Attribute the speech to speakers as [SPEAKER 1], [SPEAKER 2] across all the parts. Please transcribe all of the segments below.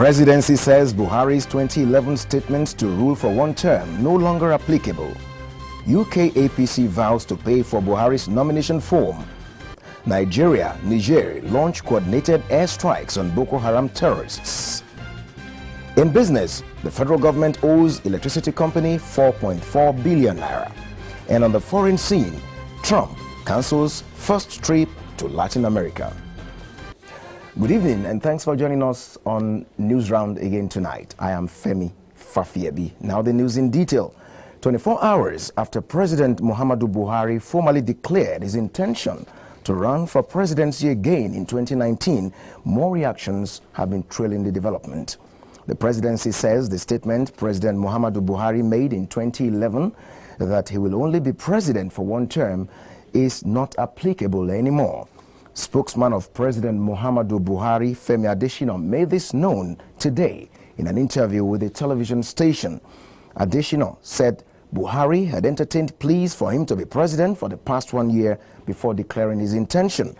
[SPEAKER 1] Presidency says Buhari's 2011 statement to rule for one term no longer applicable. UK APC vows to pay for Buhari's nomination form. Niger launch coordinated airstrikes on Boko Haram terrorists. In business, the federal government owes electricity company 4.4 billion naira. And on the foreign scene, Trump cancels first trip to Latin America. Good evening and thanks for joining us on News Round again tonight. I am Femi Fafiebi. Now the news in detail. 24 hours after President Muhammadu Buhari formally declared his intention to run for presidency again in 2019, more reactions have been trailing the development. The presidency says the statement President Muhammadu Buhari made in 2011 that he will only be president for one term is not applicable anymore. Spokesman of President Muhammadu Buhari, Femi Adesina, made this known today in an interview with a television station. Adesina said Buhari had entertained pleas for him to be president for the past 1 year before declaring his intention.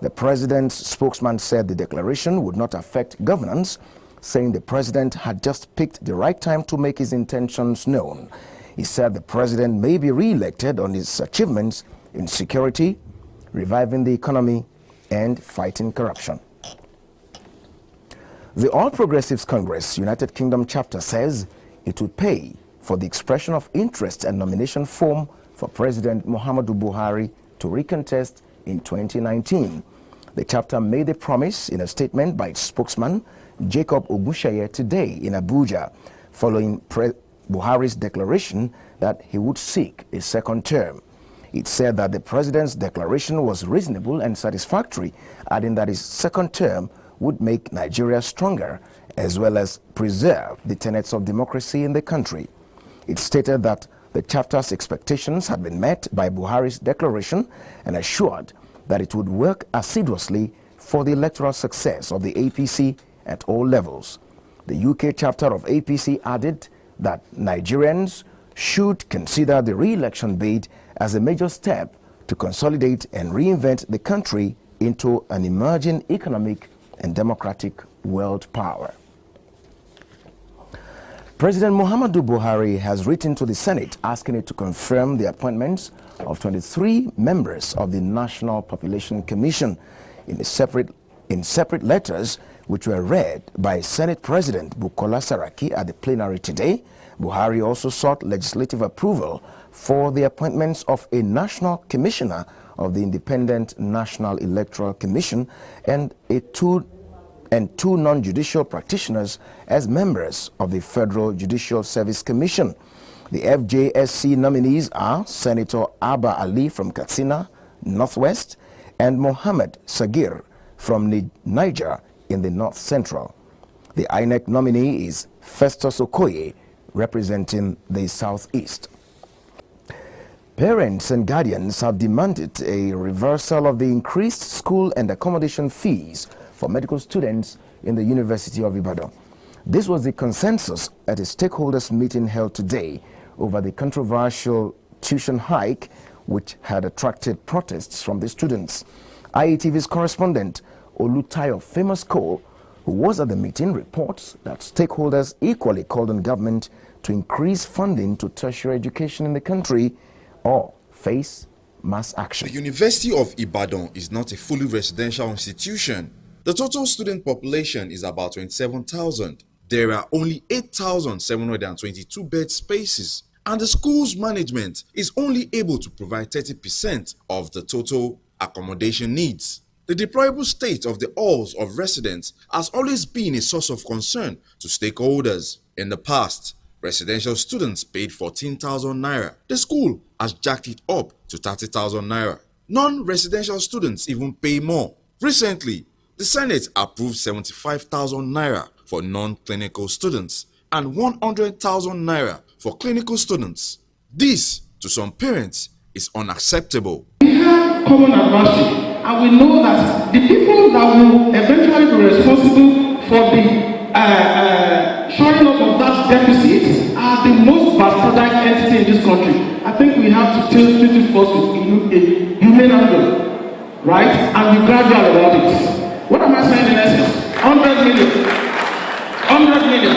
[SPEAKER 1] The president's spokesman said the declaration would not affect governance, saying the president had just picked the right time to make his intentions known. He said the president may be re-elected on his achievements in security, reviving the economy, and fighting corruption. The All Progressives Congress United Kingdom chapter says it would pay for the expression of interest and nomination form for President Muhammadu Buhari to recontest in 2019. The chapter made a promise in a statement by its spokesman, Jacob Ogunseye, today in Abuja, following Buhari's declaration that he would seek a second term. It said that the president's declaration was reasonable and satisfactory, adding that his second term would make Nigeria stronger as well as preserve the tenets of democracy in the country. It stated that the chapter's expectations had been met by Buhari's declaration and assured that it would work assiduously for the electoral success of the APC at all levels. The UK chapter of APC added that Nigerians should consider the re-election bid as a major step to consolidate and reinvent the country into an emerging economic and democratic world power. President Muhammadu Buhari has written to the Senate asking it to confirm the appointments of 23 members of the National Population Commission in separate letters which were read by Senate President Bukola Saraki at the plenary today. Buhari also sought legislative approval for the appointments of a national commissioner of the Independent National Electoral Commission and two non-judicial practitioners as members of the Federal Judicial Service Commission. The FJSC nominees are Senator Abba Ali from Katsina, Northwest, and Mohammed Sagir from Niger in the North Central. The INEC nominee is Festus Okoye, representing the Southeast. Parents and guardians have demanded a reversal of the increased school and accommodation fees for medical students in the University of Ibadan. This was the consensus at a stakeholders meeting held today over the controversial tuition hike, which had attracted protests from the students. IETV's correspondent Olutayo Famous Cole, who was at the meeting, reports that stakeholders equally called on government to increase funding to tertiary education in the country or face mass action.
[SPEAKER 2] The University of Ibadan is not a fully residential institution. The total student population is about 27,000. There are only 8,722 bed spaces, and the school's management is only able to provide 30% of the total accommodation needs. The deplorable state of the halls of residents has always been a source of concern to stakeholders. In the past, residential students paid 14,000 naira. The school has jacked it up to 30,000 naira. Non-residential students even pay more. Recently, the Senate approved 75,000 naira for non-clinical students and 100,000 naira for clinical students. This, to some parents, is unacceptable.
[SPEAKER 3] We have common advantage, and we know that the people that will eventually be responsible for the shoring up of that deficit are the most bastardized entity in this country. I think we have to treat it first with a humane angle, right? And be gradual about it. What am I saying in essence? 100 million. 100 million.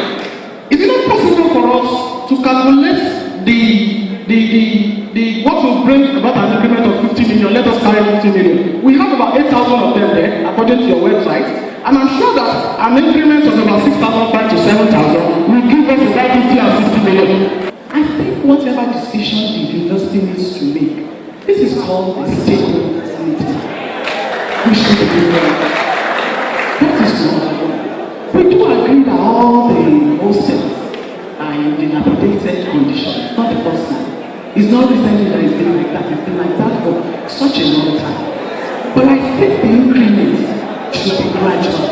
[SPEAKER 3] Is it not possible for us to calculate the what will bring about an increment of 50 million? Let us carry 50 million. We have about 8,000 of them there, according to your website, and I'm sure that an increment of about 6,500 to 7,000 will give us about 50 and 60 million. I think whatever decision the university needs to make, this is called a stakeholders meeting. We should be doing that is not. We do agree that all the hostels are in dilapidated condition. It's not the first time. It's not recently that it's been like that. It's been like that for such a long time. But I think the increment should be gradual,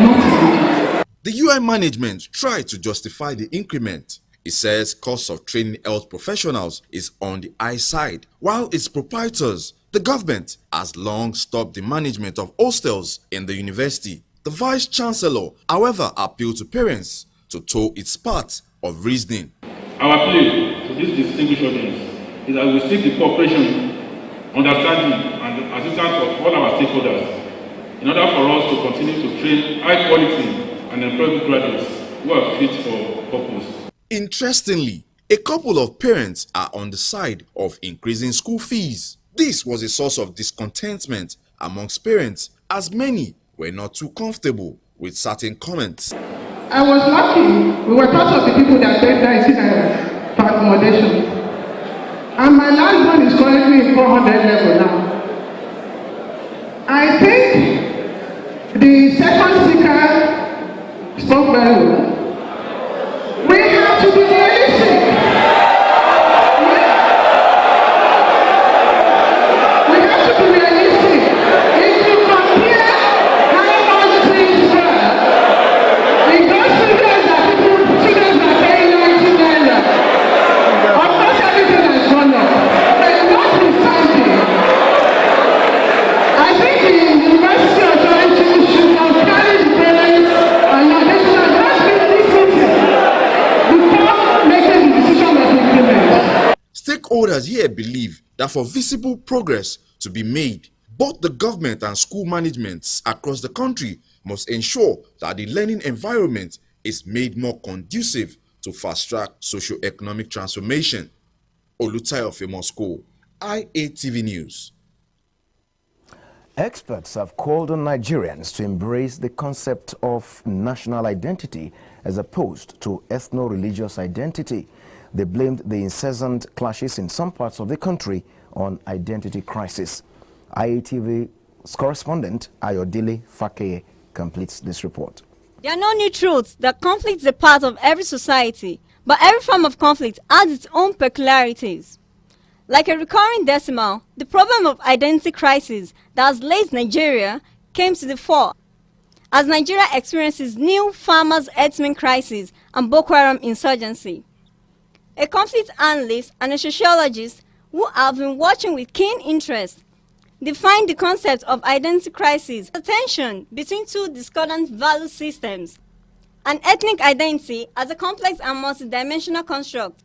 [SPEAKER 3] not immediate.
[SPEAKER 2] The UI management tried to justify the increment. It says cost of training health professionals is on the high side, while its proprietors, the government, has long stopped the management of hostels in the university. The Vice Chancellor, however, appealed to parents to toe its part of reasoning.
[SPEAKER 4] Our plea to this distinguished audience is that we seek the cooperation, understanding, and assistance of all our stakeholders in order for us to continue to train high quality and employable graduates who are fit for purpose.
[SPEAKER 2] Interestingly, a couple of parents are on the side of increasing school fees. This was a source of discontentment amongst parents, as many were not too comfortable with certain comments.
[SPEAKER 3] I was lucky. We were part of the people that paid 90 naira for accommodation. And my last one is currently in 400 level now. I think the second speaker spoke very well. We have to be realistic. We have to be realistic. If you compare how much things were, the good students are paying 90 naira. Of course, everything has gone up. But notwithstanding, I think the university authority should have carried the parents and they should have not been listening before making the decision of implement.
[SPEAKER 2] Stakeholders here believe that for visible progress to be made, both the government and school managements across the country must ensure that the learning environment is made more conducive to fast-track socio-economic transformation. Olutayo Moscow, IATV News.
[SPEAKER 1] Experts have called on Nigerians to embrace the concept of national identity as opposed to ethno-religious identity. They blamed the incessant clashes in some parts of the country on identity crisis. IATV's correspondent Ayodele Fakeye completes this report.
[SPEAKER 5] There are no new truths that conflict is a part of every society, but every form of conflict has its own peculiarities. Like a recurring decimal, the problem of identity crisis that has laced Nigeria came to the fore as Nigeria experiences new farmers' herdsmen crisis and Boko Haram insurgency. A conflict analyst and a sociologist who have been watching with keen interest define the concept of identity crisis as a tension between two discordant value systems, and ethnic identity as a complex and multidimensional construct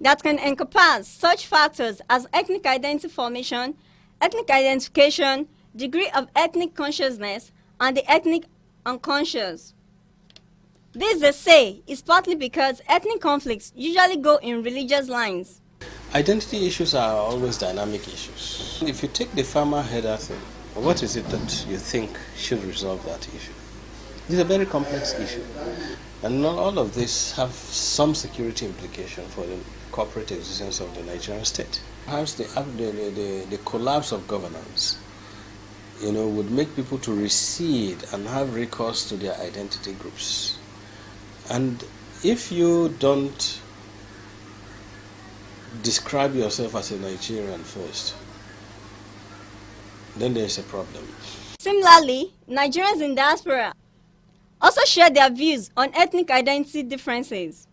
[SPEAKER 5] that can encompass such factors as ethnic identity formation, ethnic identification, degree of ethnic consciousness, and the ethnic unconscious. This, they say, is partly because ethnic conflicts usually go in religious lines.
[SPEAKER 6] Identity issues are always dynamic issues. If you take the farmer-herder thing, what is it that you think should resolve that issue? It's a very complex issue. And not all of this have some security implication for the corporate existence of the Nigerian state. Perhaps the collapse of governance, would make people to recede and have recourse to their identity groups. And if you don't describe yourself as a Nigerian first, then there's a problem.
[SPEAKER 5] Similarly, Nigerians in diaspora also share their views on ethnic identity differences.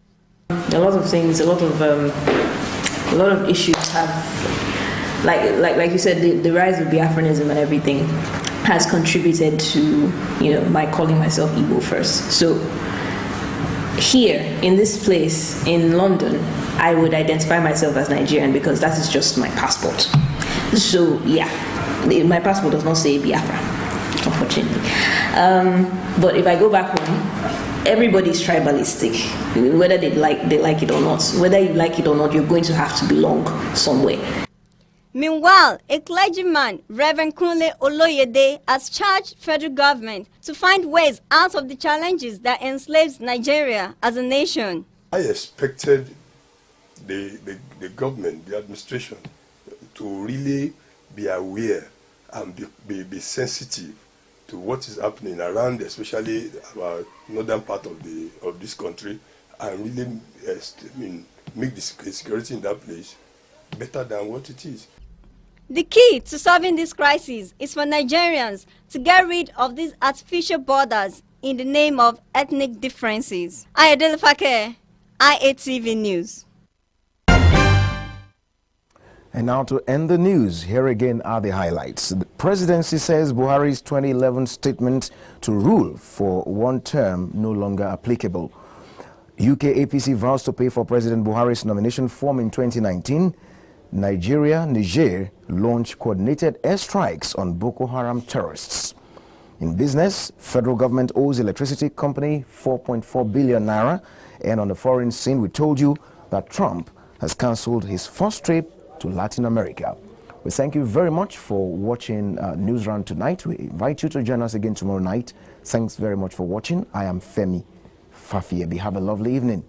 [SPEAKER 7] A lot of things, a lot of issues have, like you said, the rise of Biafranism and everything has contributed to, my calling myself Igbo first. So here, in this place, in London, I would identify myself as Nigerian because that is just my passport. So yeah, my passport does not say Biafra, unfortunately. But if I go back home, everybody's tribalistic, whether they like it or not. Whether you like it or not, you're going to have to belong somewhere.
[SPEAKER 5] Meanwhile, a clergyman, Reverend Kunle Oloyede, has charged federal government to find ways out of the challenges that enslaves Nigeria as a nation.
[SPEAKER 8] I expected the government, the administration, to really be aware and be sensitive to what is happening around, especially our northern part of this country, and really make the security in that place better than what it is.
[SPEAKER 5] The key to solving this crisis is for Nigerians to get rid of these artificial borders in the name of ethnic differences. Ayodele Fake, IATV News.
[SPEAKER 1] And now to end the news, here again are the highlights. The presidency says Buhari's 2011 statement to rule for one term no longer applicable. UK APC vows to pay for President Buhari's nomination form in 2019. Niger launched coordinated airstrikes on Boko Haram terrorists. In business, federal government owes electricity company 4.4 billion naira. And on the foreign scene, we told you that Trump has cancelled his first trip to Latin America. We thank you very much for watching Newsround tonight. We invite you to join us again tomorrow night. Thanks very much for watching. I am Femi Fafiebi. Have a lovely evening.